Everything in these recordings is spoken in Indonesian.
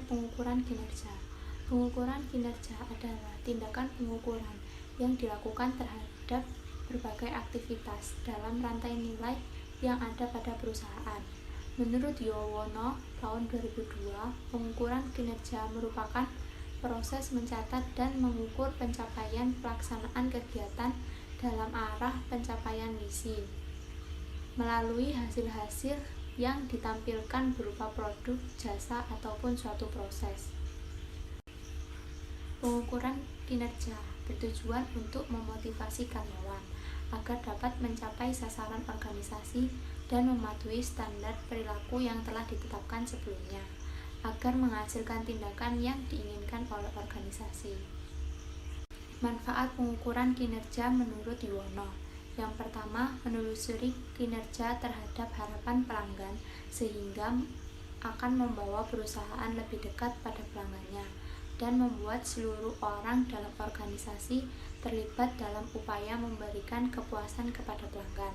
pengukuran kinerja. Pengukuran kinerja adalah tindakan pengukuran yang dilakukan terhadap berbagai aktivitas dalam rantai nilai yang ada pada perusahaan. Menurut Yuwono tahun 2002, pengukuran kinerja merupakan proses mencatat dan mengukur pencapaian pelaksanaan kegiatan dalam arah pencapaian misi melalui hasil-hasil yang ditampilkan berupa produk, jasa, ataupun suatu proses. Pengukuran kinerja bertujuan untuk memotivasi karyawan agar dapat mencapai sasaran organisasi dan mematuhi standar perilaku yang telah ditetapkan sebelumnya, agar menghasilkan tindakan yang diinginkan oleh organisasi. Manfaat pengukuran kinerja menurut Yuwono. Yang pertama, menelusuri kinerja terhadap harapan pelanggan sehingga akan membawa perusahaan lebih dekat pada pelanggannya dan membuat seluruh orang dalam organisasi terlibat dalam upaya memberikan kepuasan kepada pelanggan.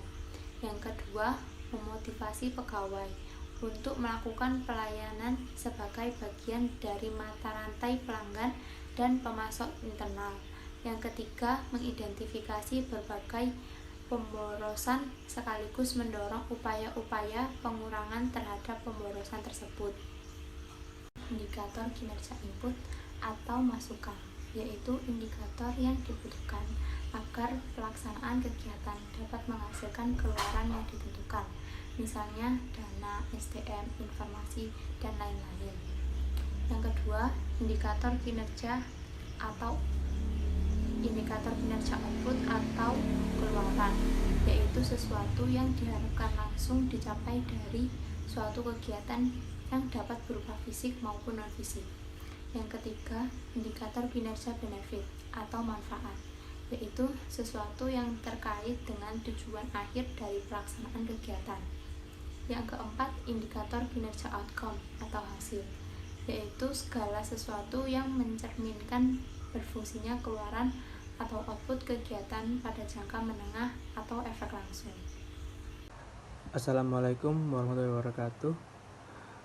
Yang kedua, memotivasi pegawai untuk melakukan pelayanan sebagai bagian dari mata rantai pelanggan dan pemasok internal. Yang ketiga, mengidentifikasi berbagai pemborosan sekaligus mendorong upaya-upaya pengurangan terhadap pemborosan tersebut. Indikator kinerja input atau masukan, yaitu indikator yang dibutuhkan agar pelaksanaan kegiatan dapat menghasilkan keluaran yang ditentukan, misalnya dana, SDM, informasi, dan lain-lain. Yang kedua, indikator kinerja output atau keluaran, yaitu sesuatu yang diharapkan langsung dicapai dari suatu kegiatan yang dapat berupa fisik maupun non-fisik. Yang ketiga, indikator kinerja benefit atau manfaat, yaitu sesuatu yang terkait dengan tujuan akhir dari pelaksanaan kegiatan. Yang keempat, indikator kinerja outcome atau hasil, yaitu segala sesuatu yang mencerminkan berfungsinya keluaran atau output kegiatan pada jangka menengah atau efek langsung. Assalamualaikum warahmatullahi wabarakatuh.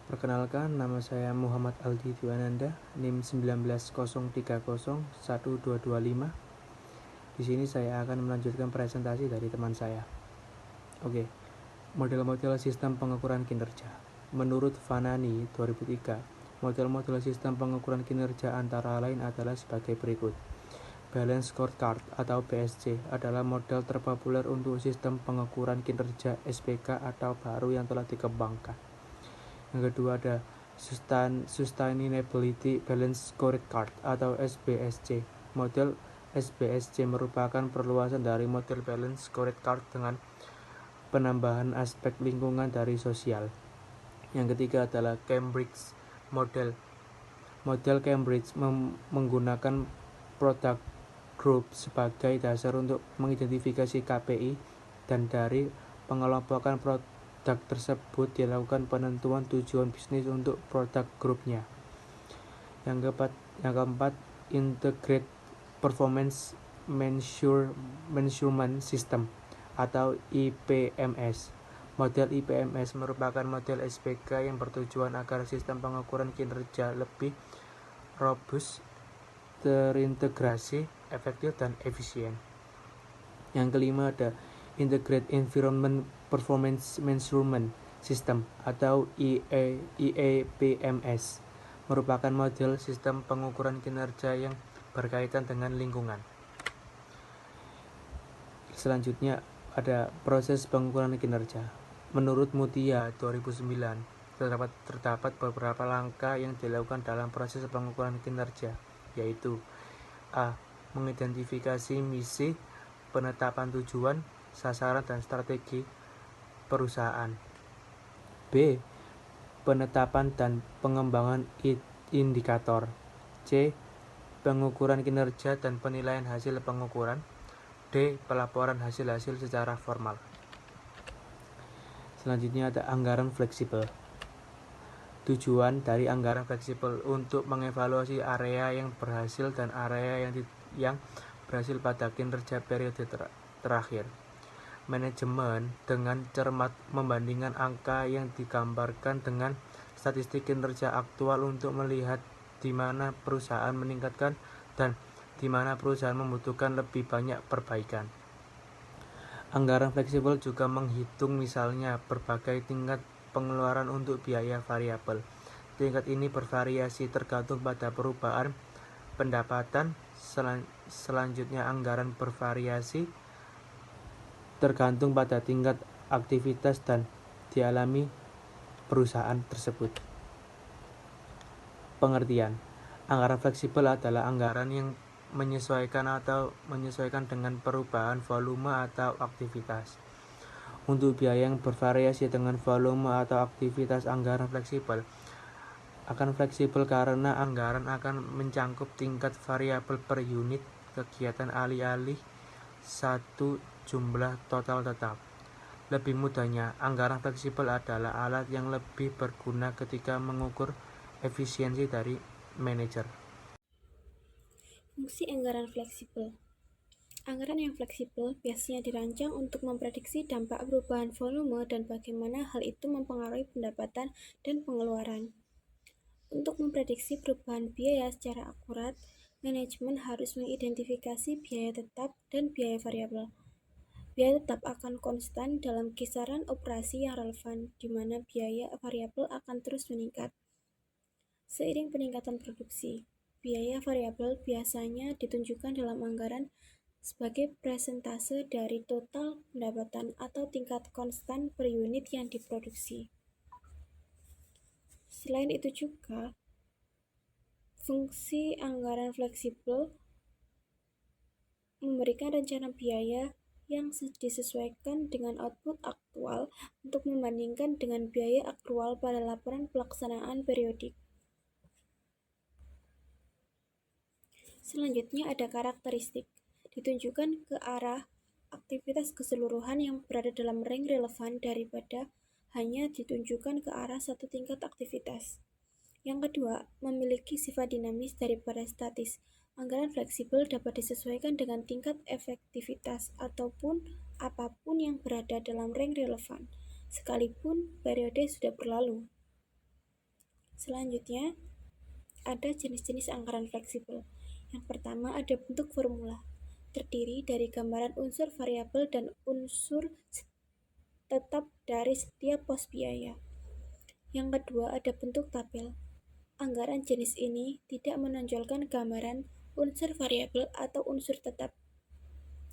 Perkenalkan, nama saya Muhammad Aldi Diwananda, NIM 1903012225. Di sini saya akan melanjutkan presentasi dari teman saya. Oke. Model-model sistem pengukuran kinerja. Menurut Vanani 2003, model-model sistem pengukuran kinerja antara lain adalah sebagai berikut. Balance Scorecard atau BSC adalah model terpopuler untuk sistem pengukuran kinerja SPK atau baru yang telah dikembangkan. Yang kedua ada Sustainability Balance Scorecard atau SBSC. Model SBSC merupakan perluasan dari model Balance Scorecard dengan penambahan aspek lingkungan dari sosial. Yang ketiga adalah Cambridge Model. Model Cambridge menggunakan product group sebagai dasar untuk mengidentifikasi KPI dan dari pengelompokan produk tersebut dilakukan penentuan tujuan bisnis untuk produk grupnya. Yang keempat Integrated Performance Measurement System atau IPMS. Model IPMS merupakan model SPK yang bertujuan agar sistem pengukuran kinerja lebih robust, terintegrasi, efektif, dan efisien. Yang kelima ada Integrated Environment Performance Measurement System atau IEPMS, merupakan model sistem pengukuran kinerja yang berkaitan dengan lingkungan. Selanjutnya ada proses pengukuran kinerja. Menurut Mutia 2009, terdapat beberapa langkah yang dilakukan dalam proses pengukuran kinerja, yaitu A. Mengidentifikasi misi, penetapan tujuan, sasaran dan strategi perusahaan. B. Penetapan dan pengembangan indikator. C. Pengukuran kinerja dan penilaian hasil pengukuran. D. Pelaporan hasil-hasil secara formal. Selanjutnya ada anggaran fleksibel. Tujuan dari anggaran fleksibel untuk mengevaluasi area yang berhasil dan area yang berhasil pada kinerja periode terakhir. Manajemen dengan cermat membandingkan angka yang digambarkan dengan statistik kinerja aktual untuk melihat di mana perusahaan meningkatkan dan di mana perusahaan membutuhkan lebih banyak perbaikan. Anggaran fleksibel juga menghitung misalnya berbagai tingkat pengeluaran untuk biaya variabel. Tingkat ini bervariasi tergantung pada perubahan pendapatan. Selanjutnya anggaran bervariasi tergantung pada tingkat aktivitas dan dialami perusahaan tersebut. Pengertian: anggaran fleksibel adalah anggaran yang menyesuaikan dengan perubahan volume atau aktivitas. Untuk biaya yang bervariasi dengan volume atau aktivitas, anggaran fleksibel akan fleksibel karena anggaran akan mencangkup tingkat variabel per unit kegiatan alih-alih satu jumlah total tetap. Lebih mudahnya, anggaran fleksibel adalah alat yang lebih berguna ketika mengukur efisiensi dari manajer. Fungsi anggaran fleksibel. Anggaran yang fleksibel biasanya dirancang untuk memprediksi dampak perubahan volume dan bagaimana hal itu mempengaruhi pendapatan dan pengeluaran. Untuk memprediksi perubahan biaya secara akurat, manajemen harus mengidentifikasi biaya tetap dan biaya variabel. Biaya tetap akan konstan dalam kisaran operasi yang relevan, di mana biaya variabel akan terus meningkat seiring peningkatan produksi. Biaya variabel biasanya ditunjukkan dalam anggaran sebagai persentase dari total pendapatan atau tingkat konstan per unit yang diproduksi. Selain itu juga, fungsi anggaran fleksibel memberikan rencana biaya yang disesuaikan dengan output aktual untuk membandingkan dengan biaya akrual pada laporan pelaksanaan periodik. Selanjutnya ada karakteristik, ditunjukkan ke arah aktivitas keseluruhan yang berada dalam range relevan daripada hanya ditunjukkan ke arah satu tingkat aktivitas. Yang kedua, memiliki sifat dinamis daripada statis. Anggaran fleksibel dapat disesuaikan dengan tingkat efektivitas ataupun apapun yang berada dalam range relevan, sekalipun periode sudah berlalu. Selanjutnya, ada jenis-jenis anggaran fleksibel. Yang pertama ada bentuk formula, terdiri dari gambaran unsur variabel dan unsur tetap dari setiap pos biaya. Yang kedua ada bentuk tabel. Anggaran jenis ini tidak menonjolkan gambaran unsur variabel atau unsur tetap.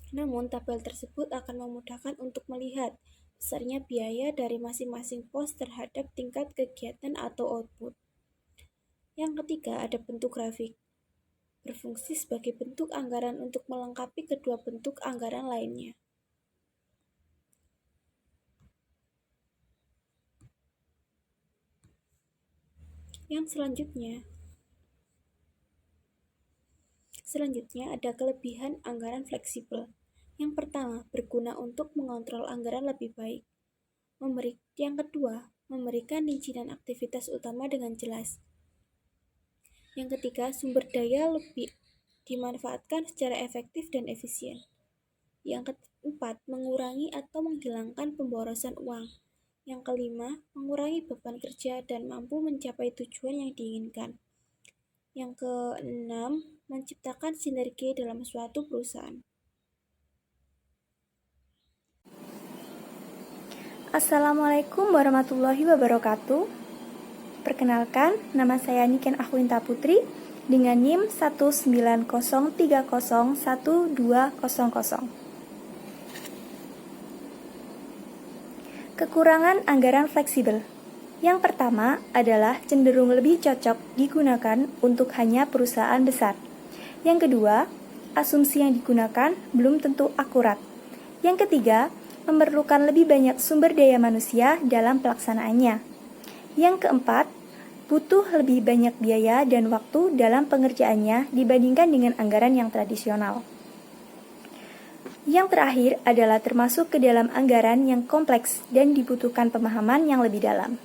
Namun tabel tersebut akan memudahkan untuk melihat besarnya biaya dari masing-masing pos terhadap tingkat kegiatan atau output. Yang ketiga ada bentuk grafik, berfungsi sebagai bentuk anggaran untuk melengkapi kedua bentuk anggaran lainnya. Yang selanjutnya ada kelebihan anggaran fleksibel. Yang pertama, berguna untuk mengontrol anggaran lebih baik. Yang kedua, memberikan rincian aktivitas utama dengan jelas. Yang ketiga, sumber daya lebih dimanfaatkan secara efektif dan efisien. Yang keempat, mengurangi atau menghilangkan pemborosan uang. Yang kelima, mengurangi beban kerja dan mampu mencapai tujuan yang diinginkan. Yang keenam, menciptakan sinergi dalam suatu perusahaan. Assalamualaikum warahmatullahi wabarakatuh. Perkenalkan, nama saya Niken Akhwinta Putri dengan NIM 190301200. Kekurangan anggaran fleksibel. Yang pertama adalah cenderung lebih cocok digunakan untuk hanya perusahaan besar. Yang kedua, asumsi yang digunakan belum tentu akurat. Yang ketiga, memerlukan lebih banyak sumber daya manusia dalam pelaksanaannya. Yang keempat, butuh lebih banyak biaya dan waktu dalam pengerjaannya dibandingkan dengan anggaran yang tradisional. Yang terakhir adalah termasuk ke dalam anggaran yang kompleks dan dibutuhkan pemahaman yang lebih dalam.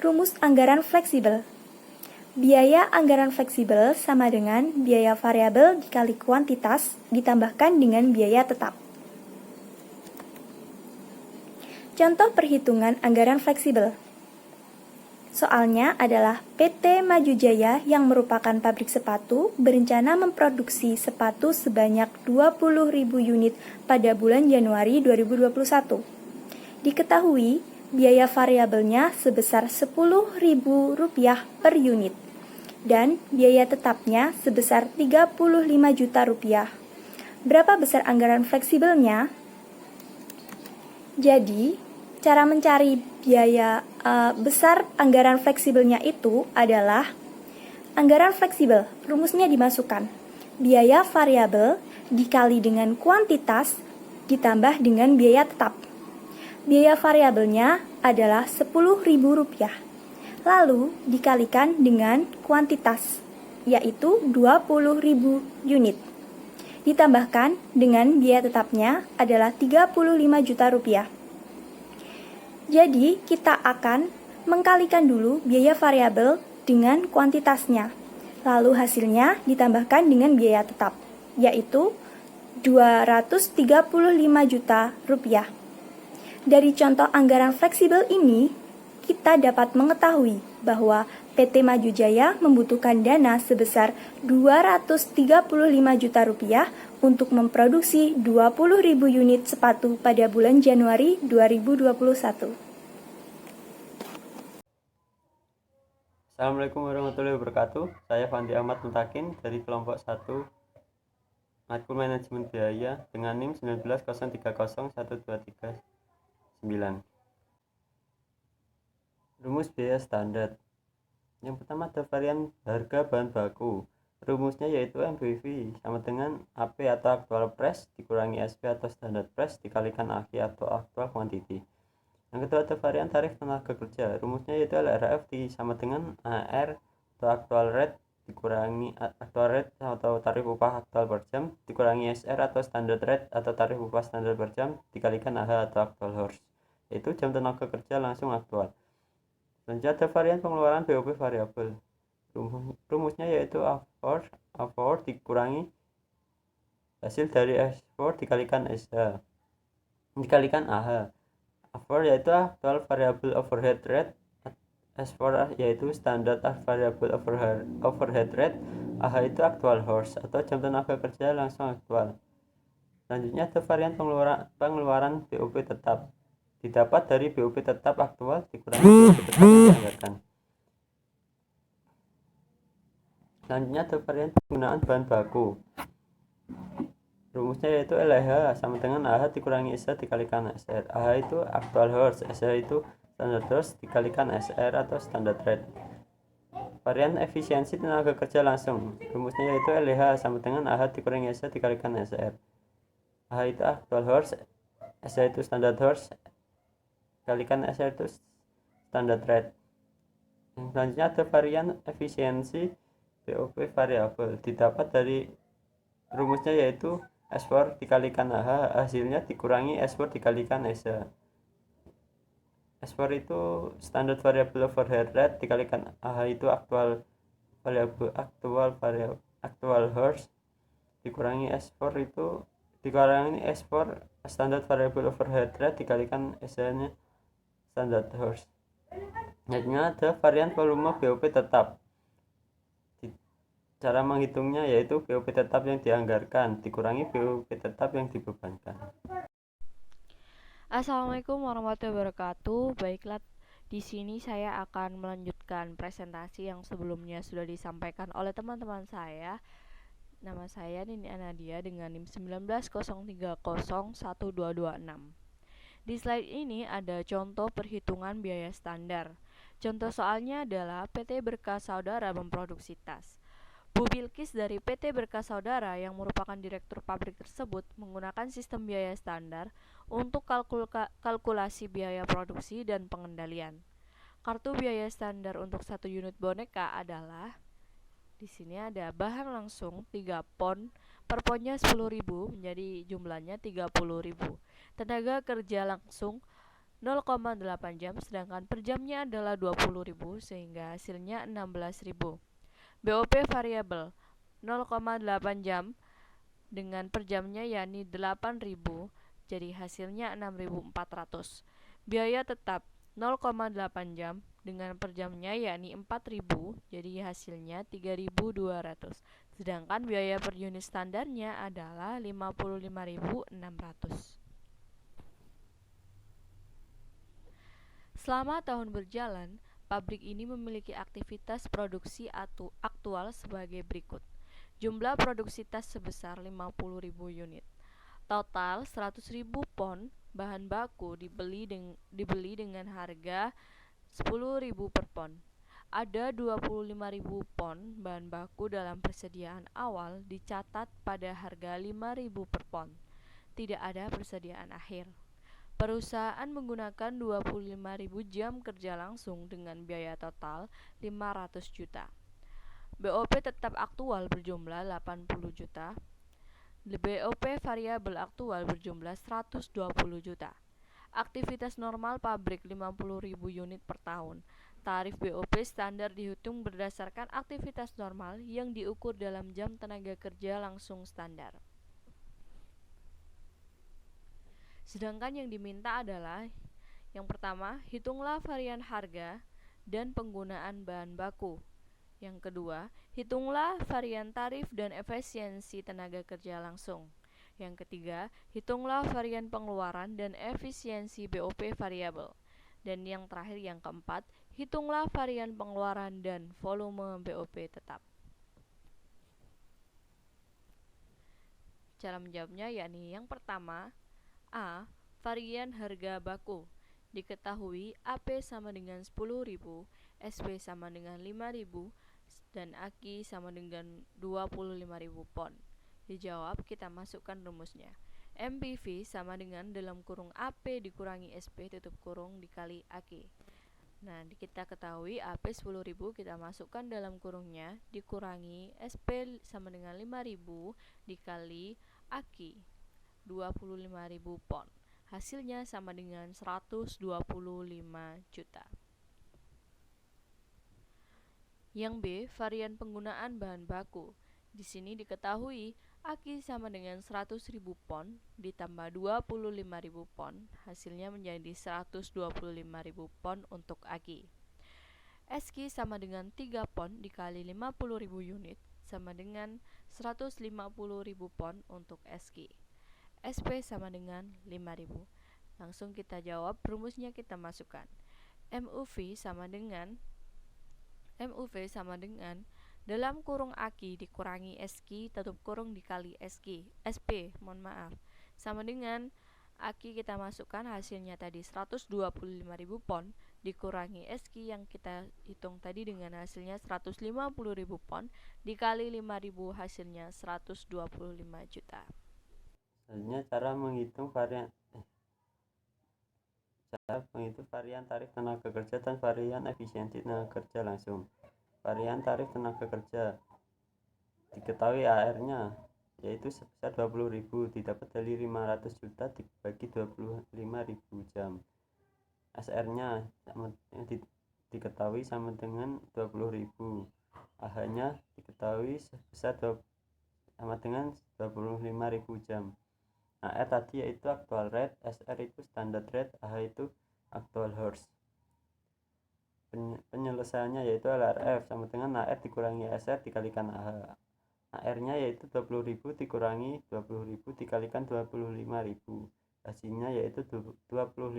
Rumus anggaran fleksibel. Biaya anggaran fleksibel sama dengan biaya variabel dikali kuantitas ditambahkan dengan biaya tetap. Contoh perhitungan anggaran fleksibel. soalnya adalah PT Maju Jaya yang merupakan pabrik sepatu berencana memproduksi sepatu sebanyak 20.000 unit pada bulan Januari 2021. Diketahui, biaya variabelnya sebesar Rp10.000 per unit dan biaya tetapnya sebesar Rp35 juta. Berapa besar anggaran fleksibelnya? Jadi, cara mencari biaya besar anggaran fleksibelnya itu adalah anggaran fleksibel, rumusnya dimasukkan. Biaya variabel dikali dengan kuantitas ditambah dengan biaya tetap. Biaya variabelnya adalah Rp10.000, lalu dikalikan dengan kuantitas, yaitu 20.000 unit. Ditambahkan dengan biaya tetapnya adalah Rp35 juta. Jadi, kita akan mengkalikan dulu biaya variabel dengan kuantitasnya. Lalu hasilnya ditambahkan dengan biaya tetap, yaitu Rp235 juta. Dari contoh anggaran fleksibel ini, kita dapat mengetahui bahwa PT Maju Jaya membutuhkan dana sebesar Rp235 juta untuk memproduksi 20.000 unit sepatu pada bulan Januari 2021. Assalamualaikum warahmatullahi wabarakatuh. Saya Fandi Ahmad Mutakin dari kelompok 1 Matkul Manajemen Biaya dengan NIM 1903012339. Rumus biaya standar. Yang pertama ada varian harga bahan baku. Rumusnya yaitu MBV sama dengan AP atau aktual price dikurangi SP atau standard price dikalikan AQ atau actual quantity. Yang kedua ada varian tarif tenaga kerja. Rumusnya yaitu LRF sama dengan AR atau actual rate dikurangi actual rate atau tarif upah aktual per jam dikurangi SR atau standard rate atau tarif upah standar per jam dikalikan AH atau actual hours, yaitu jam tenaga kerja langsung aktual. Selanjutnya ada varian pengeluaran BOP variabel. Rumusnya yaitu A4 dikurangi hasil dari S4 dikalikan SH dikalikan AH. A4 yaitu actual variable overhead rate, S4 yaitu standard variable overhead rate, AH itu actual hours atau jam tenaga kerja langsung aktual. Selanjutnya ada varian pengeluaran BOP tetap. Didapat dari BOP tetap aktual dikurangi BOP tetap yang dianggarkan. Selanjutnya ada varian penggunaan bahan baku. Rumusnya yaitu LH sama dengan AH dikurangi SH dikalikan SR. AH itu actual hours, SH itu standard hours dikalikan SR atau standard rate. Varian efisiensi tenaga kerja langsung. Rumusnya yaitu LH sama dengan AH dikurangi SH dikalikan SR. AH itu actual hours, SH itu standard hours dikalikan SR itu standard rate. Yang selanjutnya ada varian efisiensi BOP variabel. Didapat dari rumusnya yaitu S4 dikalikan AH, hasilnya dikurangi S4 dikalikan SH. S4 itu standard variable overhead rate dikalikan AH itu actual hours dikurangi S4 itu dikurangi S4 standard variable overhead rate dikalikan SH nya standard hours. Selanjutnya ada varian volume BOP tetap. Cara menghitungnya yaitu BOP tetap yang dianggarkan dikurangi BOP tetap yang dibebankan. Assalamualaikum warahmatullahi wabarakatuh. Baiklah, di sini saya akan melanjutkan presentasi yang sebelumnya sudah disampaikan oleh teman-teman saya. Nama saya Nini Anadia dengan NIM 1903012226. Di slide ini ada contoh perhitungan biaya standar. Contoh soalnya adalah PT Berkas Saudara memproduksi tas. Bu Bilkis dari PT Berkas Saudara yang merupakan direktur pabrik tersebut menggunakan sistem biaya standar untuk kalkulasi biaya produksi dan pengendalian. Kartu biaya standar untuk 1 unit boneka adalah, di sini ada bahan langsung 3 pon, per ponnya 10.000 menjadi jumlahnya 30.000. Tenaga kerja langsung 0,8 jam sedangkan per jamnya adalah 20.000 sehingga hasilnya 16.000. BOP variabel 0,8 jam dengan per jamnya yakni 8.000 jadi hasilnya 6.400. Biaya tetap 0,8 jam dengan per jamnya yakni 4.000, jadi hasilnya 3.200. Sedangkan biaya per unit standarnya adalah 55.600. Selama tahun berjalan, pabrik ini memiliki aktivitas produksi aktual sebagai berikut. Jumlah produksi tas sebesar 50.000 unit. Total 100.000 pon bahan baku dibeli dengan harga 10.000 per pon. Ada 25.000 pon bahan baku dalam persediaan awal dicatat pada harga 5.000 per pon. Tidak ada persediaan akhir. Perusahaan menggunakan 25.000 jam kerja langsung dengan biaya total 500 juta. BOP tetap aktual berjumlah 80 juta. BOP variabel aktual berjumlah 120 juta. Aktivitas normal pabrik 50.000 unit per tahun. Tarif BOP standar dihitung berdasarkan aktivitas normal yang diukur dalam jam tenaga kerja langsung standar. Sedangkan yang diminta adalah yang pertama, hitunglah varian harga dan penggunaan bahan baku. Yang kedua, hitunglah varian tarif dan efisiensi tenaga kerja langsung. Yang ketiga, hitunglah varian pengeluaran dan efisiensi BOP variabel. Dan yang terakhir, yang keempat, hitunglah varian pengeluaran dan volume BOP tetap. Cara menjawabnya yakni yang pertama, A. Varian harga baku. Diketahui AP sama dengan 10.000, SP sama dengan 5.000, dan AKI sama dengan 25.000 pon. Dijawab, kita masukkan rumusnya. MPV sama dengan dalam kurung AP dikurangi SP tutup kurung dikali AKI. Nah, kita ketahui AP 10.000 kita masukkan dalam kurungnya dikurangi SP sama dengan 5.000 dikali AKI 25.000 pon. Hasilnya sama dengan 125 juta. Yang B, varian penggunaan bahan baku. Di sini diketahui AKI sama dengan 100.000 pon ditambah 25.000 pon, hasilnya menjadi 125.000 pon untuk AKI. SK sama dengan 3 pon dikali 50.000 unit sama dengan 150.000 pon untuk SK. SP sama dengan 5.000. Langsung kita jawab, rumusnya kita masukkan. MUV sama dengan dalam kurung AKI dikurangi SK tutup kurung dikali SP, sama dengan AKI kita masukkan hasilnya tadi 125.000 pon dikurangi SK yang kita hitung tadi dengan hasilnya 150.000 pon dikali 5.000 hasilnya 125 juta. Selanjutnya cara menghitung varian tarif tenaga kerja dan varian efisiensi tenaga kerja langsung. Varian tarif tenaga kerja diketahui AR-nya yaitu sebesar 20.000 didapat dari 500 juta dibagi 25.000 jam. SR-nya diketahui sama dengan 20.000. AH-nya diketahui sebesar sama dengan 25.000 jam. AR tadi yaitu actual rate, SR itu standard rate, AH itu actual hours. Penyelesaiannya yaitu LRF sama dengan AR dikurangi SR dikalikan AH. AR-nya yaitu 20.000 dikurangi 20.000 dikalikan 25.000. Hasilnya yaitu 25.000.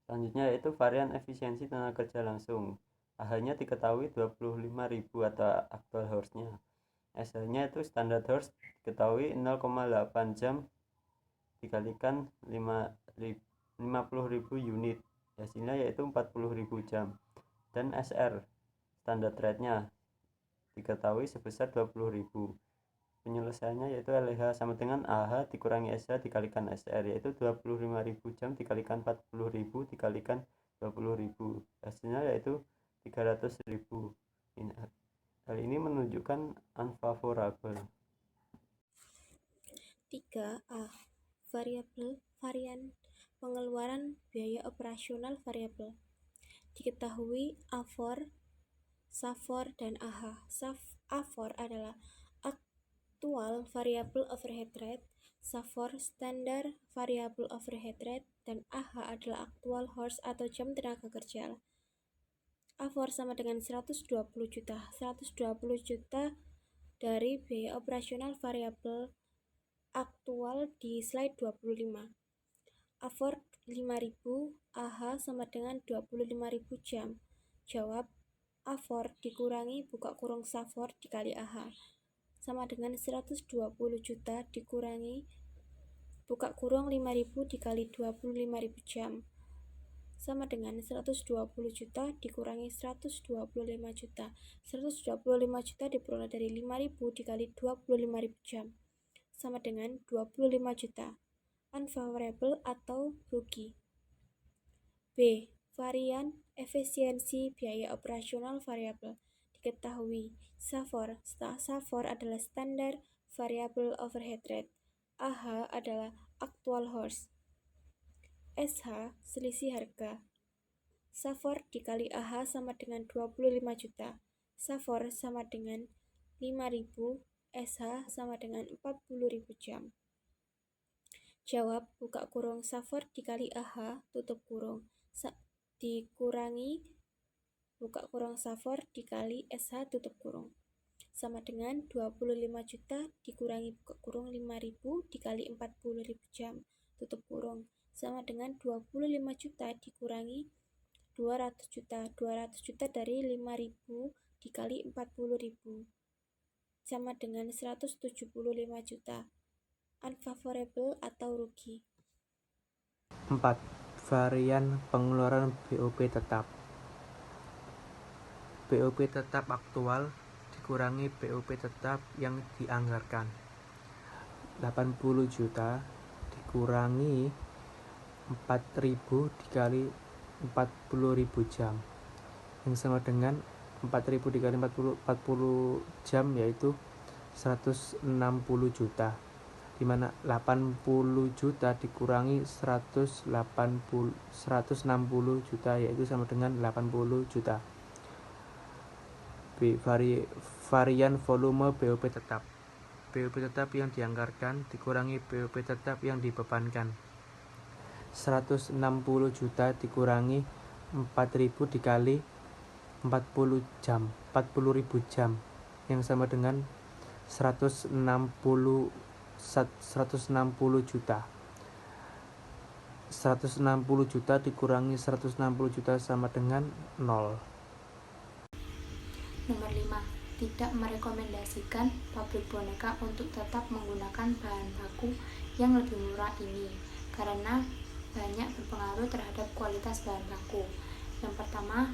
Selanjutnya yaitu varian efisiensi tenaga kerja langsung. AH-nya diketahui 25.000 atau actual hours-nya. SH-nya itu standard hours diketahui 0,8 jam dikalikan 50.000 unit. Hasilnya yaitu 40.000 jam. Dan SR standard rate-nya diketahui sebesar 20.000. Penyelesaiannya yaitu LH sama dengan AH dikurangi SH dikalikan SR yaitu 25.000 jam dikalikan 40.000 dikalikan 20.000. Hasilnya yaitu 300.000. Hal ini menunjukkan unfavorable. 3A. Varian pengeluaran biaya operasional variabel. Diketahui AFOR, SAFOR, dan AH. AFOR adalah actual variable overhead rate, SAVOR Standard Variable Overhead Rate, dan AH adalah Actual Hours atau jam tenaga kerja. AVOR sama dengan 120 juta. 120 juta dari biaya operasional variabel aktual di slide 25. AVOR 5.000, AH sama dengan 25.000 jam. Jawab, AVOR dikurangi buka kurung SAVOR dikali AH sama dengan 120 juta dikurangi buka kurung 5.000 dikali 25.000 jam sama dengan 120 juta dikurangi 125 juta. 125 juta diperoleh dari 5.000 dikali 25.000 jam sama dengan 25 juta. Unfavorable atau rugi. B. Varian efisiensi biaya operasional variabel. Diketahui, SAVOR adalah Standard Variable Overhead Rate. AH adalah Actual Hours. SH selisih harga. SAVOR dikali AH sama dengan 25 juta. SAVOR sama dengan 5.000, SH sama dengan 40.000 jam. Jawab, buka kurung SAVOR dikali AH tutup kurung dikurangi buka kurung SAVOR dikali SH tutup kurung sama dengan 25 juta dikurangi buka kurung 5.000 dikali 40.000 jam tutup kurung sama dengan 25 juta dikurangi 200 juta. 200 juta dari 5.000 dikali 40.000 sama dengan 175 juta. Unfavorable atau rugi. 4. Varian pengeluaran BOP tetap. BOP tetap aktual dikurangi BOP tetap yang dianggarkan. 80 juta dikurangi 4.000 dikali 40.000 jam yang sama dengan 4.000 dikali 40 jam yaitu 160 juta, dimana 80 juta dikurangi 160 juta yaitu sama dengan 80 juta. B. Varian volume BOP tetap. BOP tetap yang dianggarkan dikurangi BOP tetap yang dibebankan. 160 juta dikurangi 4.000 dikali 40.000 jam yang sama dengan 160 juta. 160 juta dikurangi 160 juta sama dengan 0. Nomor 5. Tidak merekomendasikan pabrik boneka untuk tetap menggunakan bahan baku yang lebih murah ini karena banyak berpengaruh terhadap kualitas bahan baku. Yang pertama,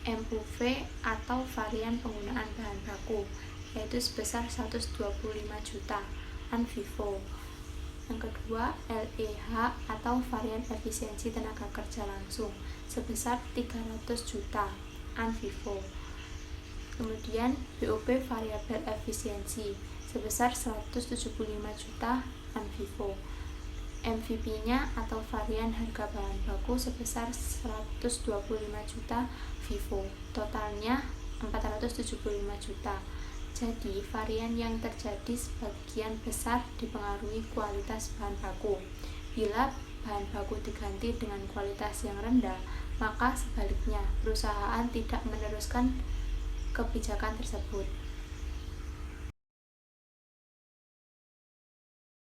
MUV atau varian penggunaan bahan baku, yaitu sebesar 125 juta, unvivo. Yang kedua, LEH atau varian efisiensi tenaga kerja langsung, sebesar 300 juta, unvivo. Kemudian BOP variabel efisiensi, sebesar 175 juta, unvivo. MVP-nya atau varian harga bahan baku sebesar 125 juta, vivo. Totalnya 475 juta. Jadi, varian yang terjadi sebagian besar dipengaruhi kualitas bahan baku. Bila bahan baku diganti dengan kualitas yang rendah, maka sebaliknya perusahaan tidak meneruskan kebijakan tersebut.